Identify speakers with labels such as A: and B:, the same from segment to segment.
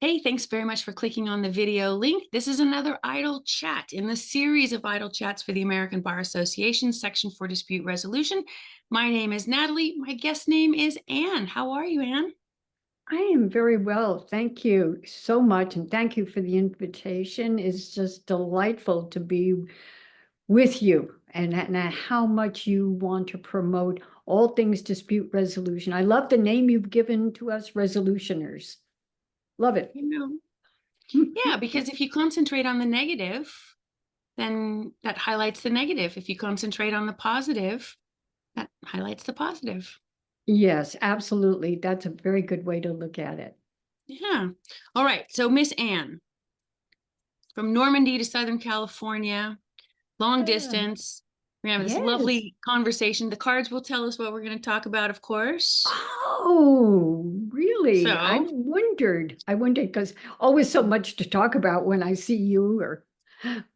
A: Hey, thanks very much for clicking on the video link. This is another Idle Chat in the series of Idle Chats for the American Bar Association, Section for Dispute Resolution. My name is Natalie. My guest name is Anne. How are you, Anne?
B: I am very well. Thank you so much. And thank you for the invitation. It's just delightful to be with you and how much you want to promote all things dispute resolution. I love the name you've given to us, resolutioners. Love it.
A: You know, yeah, because if you concentrate on the negative, then that highlights the negative. If you concentrate on the positive, that highlights the positive.
B: Yes, absolutely. That's a very good way to look at it.
A: Yeah. All right. So, Miss Anne, from Normandy to Southern California, long
B: Ah,
A: distance. We're gonna have this
B: yes.
A: lovely conversation. The cards will tell us what we're going to talk about, of course.
B: Oh, really?
A: So,
B: I wondered because always so much to talk about when I see you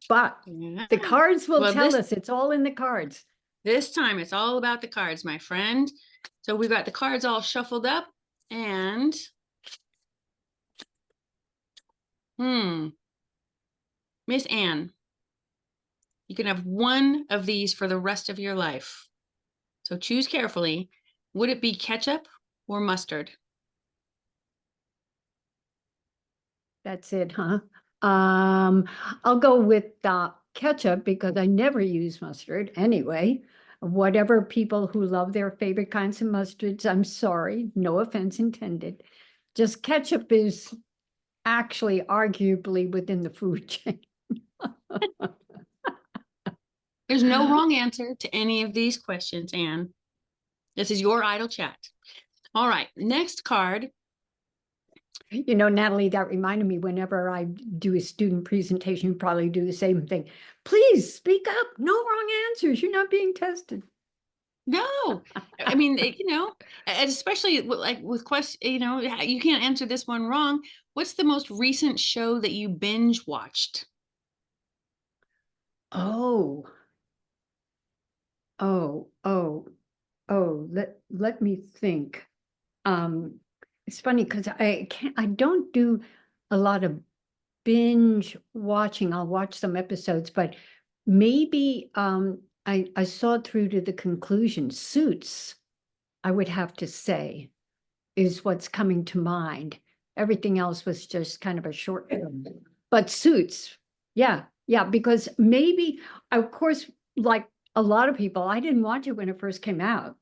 B: but
A: yeah.
B: the cards will
A: Well,
B: tell
A: this
B: us. It's all in the cards.
A: this time it's all about the cards, my friend. So we've got the cards all shuffled up, and Miss Anne, you can have one of these for the rest of your life. So choose carefully. Would it be ketchup or mustard?
B: That's it, huh? I'll go with ketchup because I never use mustard anyway. Whatever people who love their favorite kinds of mustards, I'm sorry, no offense intended. Just ketchup is actually arguably within the food chain.
A: There's no wrong answer to any of these questions, Anne. This is your idle chat. All right, next card.
B: You know, Natalie, that reminded me whenever I do a student presentation, you probably do the same thing. Please speak up. No wrong answers. You're not being tested.
A: No, I mean, and especially like with question, you can't answer this one wrong. What's the most recent show that you binge watched?
B: Oh, oh, oh, oh, let me think. Um, it's funny because I don't do a lot of binge watching. I'll watch some episodes, but maybe I saw it through to the conclusion. Suits, I would have to say, is what's coming to mind. Everything else was just kind of a short film. But Suits, yeah, yeah, because maybe, of course, like a lot of people, I didn't watch it when it first came out.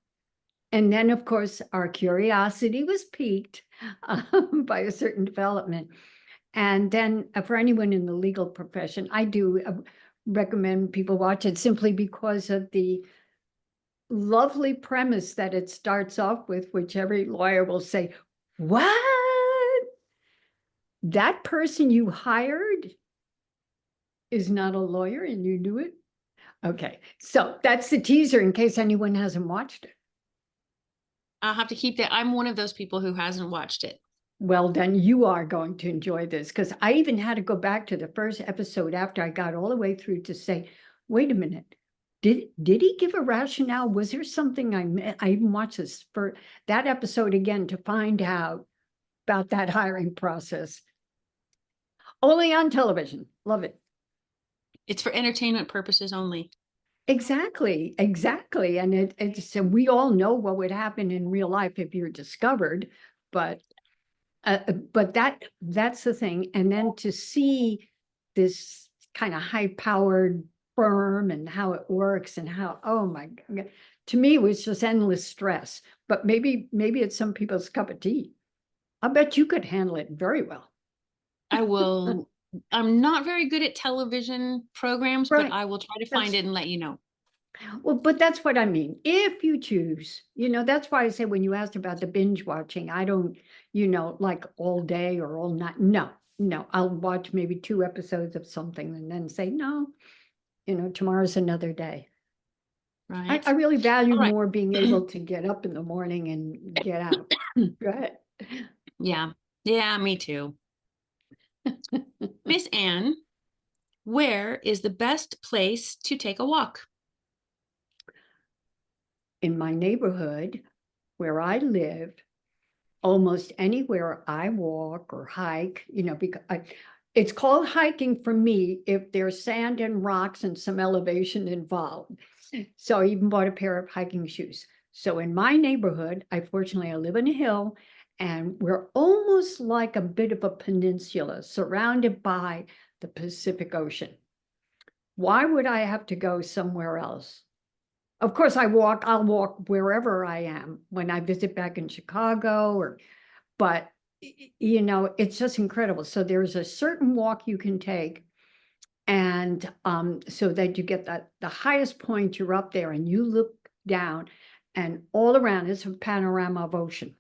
B: And then, of course, our curiosity was piqued by a certain development. And then for anyone in the legal profession, I do recommend people watch it simply because of the lovely premise that it starts off with, which every lawyer will say, what? That person you hired is not a lawyer and you knew it? Okay, so that's the teaser in case anyone hasn't watched it.
A: I'll have to keep that. I'm one of those people who hasn't watched it.
B: Well, then you are going to enjoy this because I even had to go back to the first episode after I got all the way through to say, wait a minute, did he give a rationale? Was there something I even watched this for that episode again to find out about that hiring process. Only on television. Love it.
A: It's for entertainment purposes only.
B: Exactly, exactly. And it's we all know what would happen in real life if you're discovered, but but that's the thing. And then to see this kind of high-powered firm and how it works and how, oh my God, to me it was just endless stress. But maybe it's some people's cup of tea. I bet you could handle it very well.
A: I will. I'm not very good at television programs, but
B: Right.
A: I will try to find
B: That's
A: it and let you know.
B: well, but that's what I mean. If you choose, that's why I say when you asked about the binge watching, I don't, like all day or all night. No, no, I'll watch maybe 2 episodes of something and then say, no, tomorrow's another day. I
A: Right.
B: really value
A: All right.
B: more being able to get up in the morning and get out. Go ahead.
A: Yeah. Yeah, me too. Miss Anne, where is the best place to take a walk?
B: In my neighborhood where I live, almost anywhere I walk or hike, because it's called hiking for me if there's sand and rocks and some elevation involved. So I even bought a pair of hiking shoes. So in my neighborhood, I live on a hill, and we're almost like a bit of a peninsula surrounded by the Pacific Ocean. Why would I have to go somewhere else? Of course, I'll walk wherever I am when I visit back in Chicago, but it's just incredible. So there's a certain walk you can take, and so that you get the highest point, you're up there and you look down, and all around it's a panorama of ocean.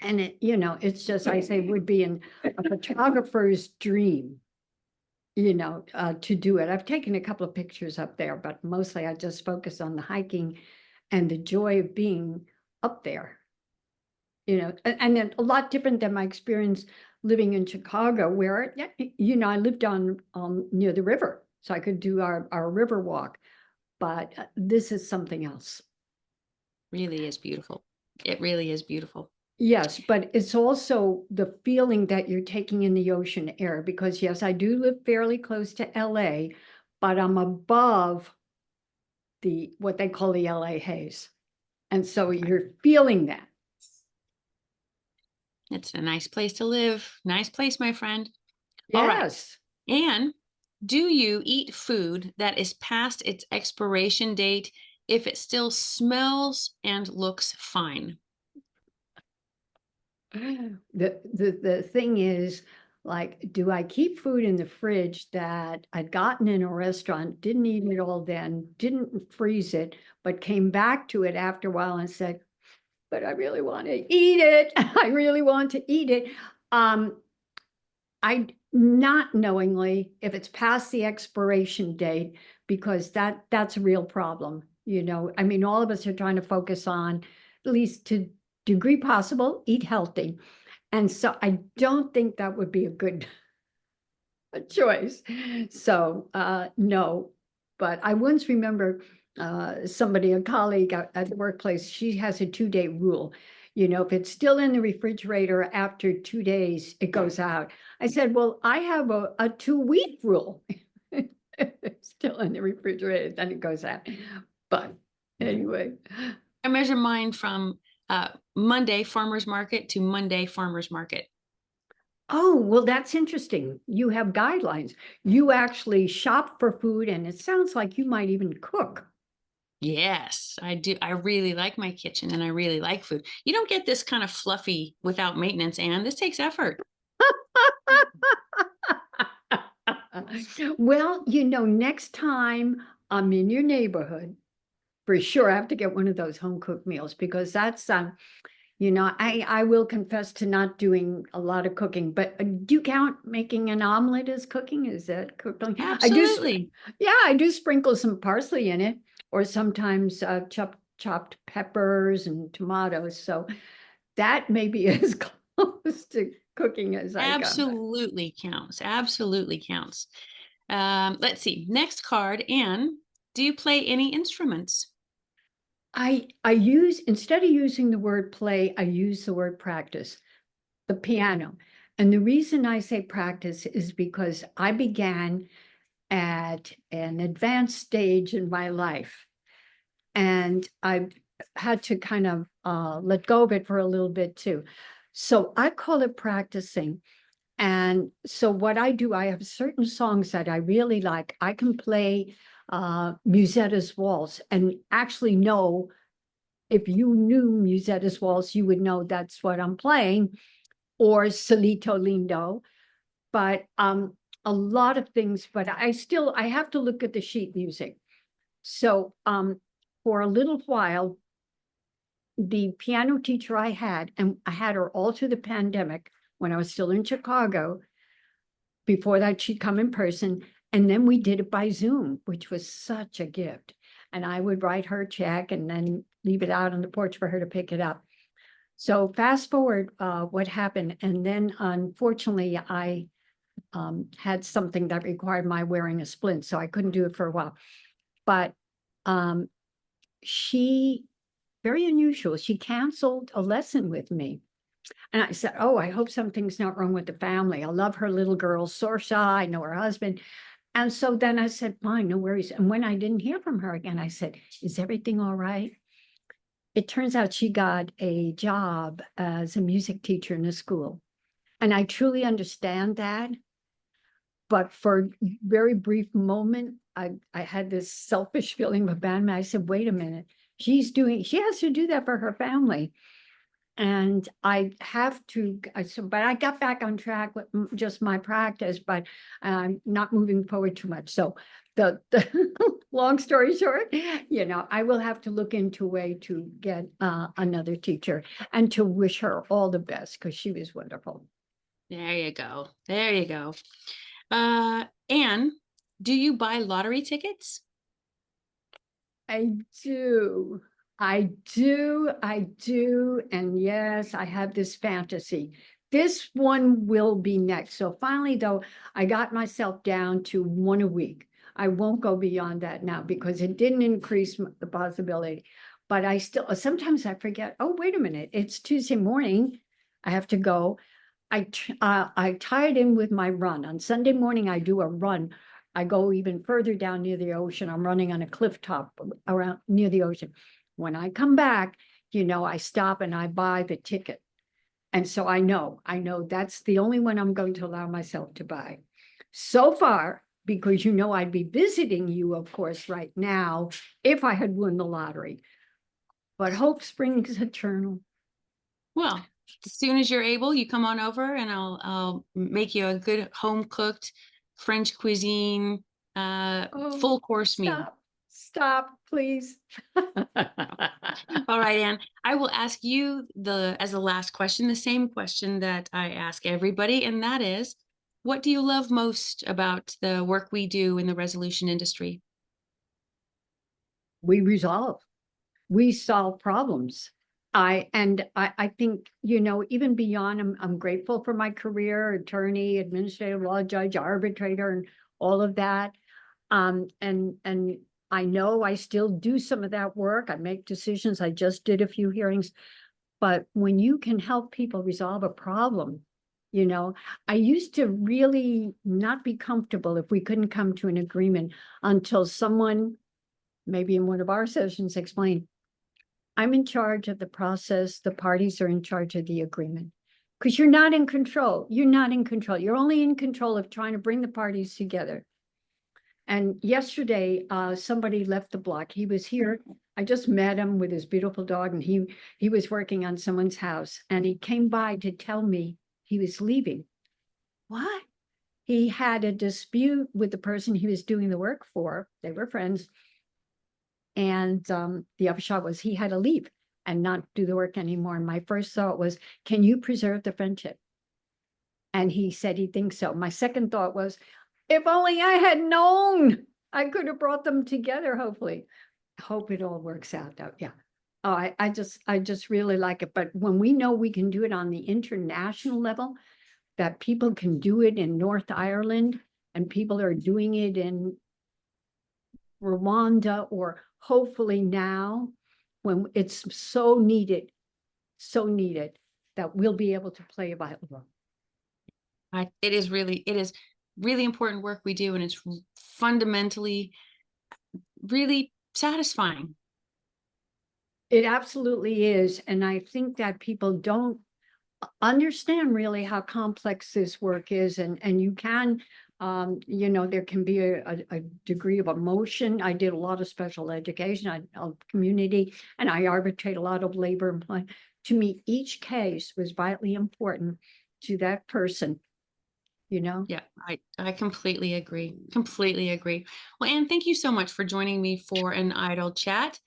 B: And it's just, I say, would be a photographer's dream, to do it. I've taken a couple of pictures up there, but mostly I just focus on the hiking and the joy of being up there. And then a lot different than my experience living in Chicago, where, I lived on near the river, so I could do our river walk. But this is something else.
A: Really is beautiful. It really is beautiful.
B: Yes, but it's also the feeling that you're taking in the ocean air, because yes, I do live fairly close to LA, but I'm above what they call the LA haze. And so you're feeling that.
A: It's a nice place to live. Nice place, my friend. All right.
B: Yes.
A: And do you eat food that is past its expiration date if it still smells and looks fine?
B: The thing is, like, do I keep food in the fridge that I'd gotten in a restaurant, didn't eat it all then, didn't freeze it, but came back to it after a while and said, but I really want to eat it. I really want to eat it. I not knowingly if it's past the expiration date, because that's a real problem. I mean, all of us are trying to focus on, at least to degree possible, eat healthy. And so I don't think that would be a good choice. So no, but I once remember a colleague at the workplace, she has a 2-day rule. If it's still in the refrigerator after 2 days, it goes out. I said, well, I have a 2-week rule. It's still in the refrigerator, then it goes out. But anyway.
A: I measure mine from Monday farmer's market to Monday farmer's market.
B: Oh, well, that's interesting. You have guidelines. You actually shop for food, and it sounds like you might even cook.
A: Yes, I do. I really like my kitchen and I really like food. You don't get this kind of fluffy without maintenance, and this takes effort.
B: Well, next time I'm in your neighborhood, for sure, I have to get one of those home cooked meals, because that's, I will confess to not doing a lot of cooking, but do you count making an omelet as cooking? Is that cooking?
A: Absolutely.
B: I do sprinkle some parsley in it, or sometimes chopped peppers and tomatoes. So that may be as close to cooking as I come.
A: Absolutely counts. Absolutely counts. Let's see. Next card. Anne, do you play any instruments?
B: I use, instead of using the word play, I use the word practice, the piano. And the reason I say practice is because I began at an advanced stage in my life, and I had to kind of let go of it for a little bit too. So I call it practicing. And so what I do, I have certain songs that I really like. I can play Musetta's Waltz, and actually know, if you knew Musetta's Waltz, you would know that's what I'm playing, or Solito Lindo. But a lot of things, but I have to look at the sheet music. So for a little while, the piano teacher I had, and I had her all through the pandemic when I was still in Chicago. Before that, she'd come in person, and then we did it by Zoom, which was such a gift. And I would write her a check and then leave it out on the porch for her to pick it up. So fast forward what happened. And then unfortunately, I had something that required my wearing a splint, so I couldn't do it for a while. But she very unusual. She canceled a lesson with me. And I said, oh, I hope something's not wrong with the family. I love her little girl, so shy. I know her husband. And so then I said, fine, no worries. And when I didn't hear from her again, I said, is everything all right? It turns out she got a job as a music teacher in a school. And I truly understand that. But for a very brief moment, I had this selfish feeling of abandonment. I said, wait a minute, she has to do that for her family. And I have to, but I got back on track with just my practice, but I'm not moving forward too much. So the long story short, I will have to look into a way to get another teacher and to wish her all the best because she was wonderful.
A: There you go. There you go. Anne, do you buy lottery tickets?
B: I do. I do. And yes, I have this fantasy. This one will be next. So finally, though, I got myself down to one a week. I won't go beyond that now because it didn't increase the possibility. But I still, sometimes I forget, oh, wait a minute, it's Tuesday morning. I have to go. I tie it in with my run. On Sunday morning, I do a run. I go even further down near the ocean. I'm running on a cliff top around near the ocean. When I come back, I stop and I buy the ticket. And so I know that's the only one I'm going to allow myself to buy. So far, because I'd be visiting you, of course, right now, if I had won the lottery. But hope springs eternal.
A: Well, as soon as you're able, you come on over and I'll make you a good home cooked French cuisine, full course meal.
B: Stop, please.
A: All right, Anne, I will ask you as the last question, the same question that I ask everybody, and that is, what do you love most about the work we do in the resolution industry?
B: We solve problems. I think, even beyond, I'm grateful for my career, attorney, administrative law judge, arbitrator, and all of that. And I know I still do some of that work. I make decisions. I just did a few hearings. But when you can help people resolve a problem, I used to really not be comfortable if we couldn't come to an agreement until someone, maybe in one of our sessions, explained, I'm in charge of the process. The parties are in charge of the agreement. Because you're not in control. You're not in control. You're only in control of trying to bring the parties together. And yesterday, somebody left the block. He was here. I just met him with his beautiful dog, and he was working on someone's house. And he came by to tell me he was leaving. What? He had a dispute with the person he was doing the work for. They were friends. And the upshot was he had to leave and not do the work anymore. And my first thought was, can you preserve the friendship? And he said he thinks so. My second thought was, if only I had known, I could have brought them together, hopefully. Hope it all works out though. Yeah. Oh, I just really like it. But when we know we can do it on the international level, that people can do it in North Ireland and people are doing it in Rwanda, or hopefully now, when it's so needed that we'll be able to play a vital role.
A: It is really important work we do, and it's fundamentally really satisfying.
B: It absolutely is. And I think that people don't understand really how complex this work is. And you can, there can be a degree of emotion. I did a lot of special education, community, and I arbitrate a lot of labor employment. To me, each case was vitally important to that person.
A: Yeah, I completely agree. Completely agree. Well, Anne, thank you so much for joining me for an idle chat.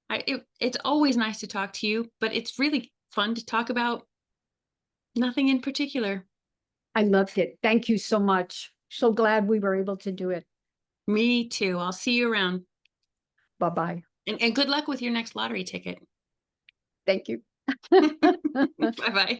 A: It's always nice to talk to you, but it's really fun to talk about nothing in particular.
B: I loved it. Thank you so much. So glad we were able to do it.
A: Me too. I'll see you around.
B: Bye-bye.
A: And good luck with your next lottery ticket.
B: Thank you.
A: Bye-bye.